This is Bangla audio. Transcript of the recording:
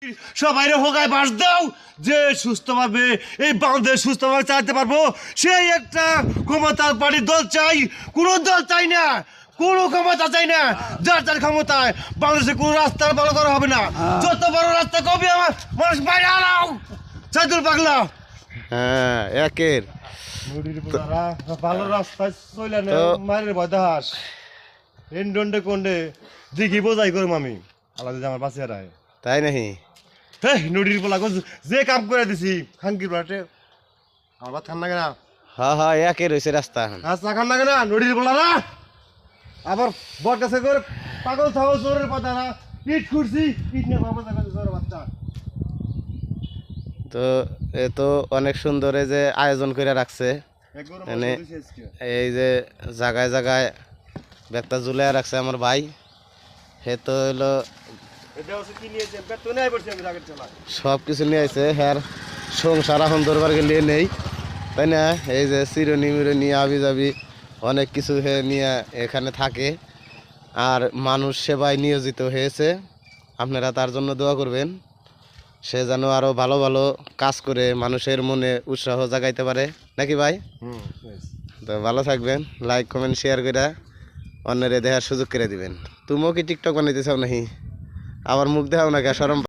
সবাইরে হোগায় বাস দাও যে সুস্থভাবে এই বাংলাদেশ সুস্থভাবে চালাতে পারবো সেই একটা ক্ষমতার পার্টির দল চাই। কোনো দল চাই না, কোনো ক্ষমতা চাই না। যার যার ক্ষমতায় বাংলাদেশে কোনো রাস্তা ভালো করা হবে না। যত বড় রাস্তা কবে আমার মানুষ বাইরে আনাও চাইদুল পাগলা। হ্যাঁ একের ভালো রাস্তায় চলে না মায়ের বয়দাস এন্ডে কোন্ডে দিঘি বোঝাই করুম আমি আলাদা আমার পাশে রায় তাই নাকি? হেই নদীর পোলা যে কাম করে দিছি খানকির পাটে আমার ভাত খান লাগে না, হ্যাঁ হ্যাঁ একের হয়েছে রাস্তা এখন। রাস্তা খান লাগে না নদীর পোলা না। আবার বট গাছে করে পাগল ছাগল চোরের পাতা না ইট খুঁড়ছি ইট নিয়ে বাবা দেখাচ্ছে চোরের বাচ্চা। তো এ তো অনেক সুন্দর এই যে আয়োজন করে রাখছে, মানে এই যে জায়গায় জায়গায় ব্যাগটা ঝুলিয়ে রাখছে আমার ভাই। হে তো হলো সব কিছু নিয়ে আসছে, হ্যাঁ সংসার এখন দরবার গেলে নেই তাই না? এই যে চিরনি মিরনি আবি যাবি অনেক কিছু হে নিয়ে এখানে থাকে আর মানুষ সেবায় নিয়োজিত হয়েছে। আপনারা তার জন্য দোয়া করবেন, সে যেন আরও ভালো ভালো কাজ করে মানুষের মনে উৎসাহ জাগাইতে পারে, নাকি ভাই? তো ভালো থাকবেন, লাইক কমেন্ট শেয়ার করে অন্যের দেখার সুযোগ করে দিবেন। তুমিও কি টিকটক বানাইতে চাও নাকি? আবার মুখ দেখাও না কে, শরম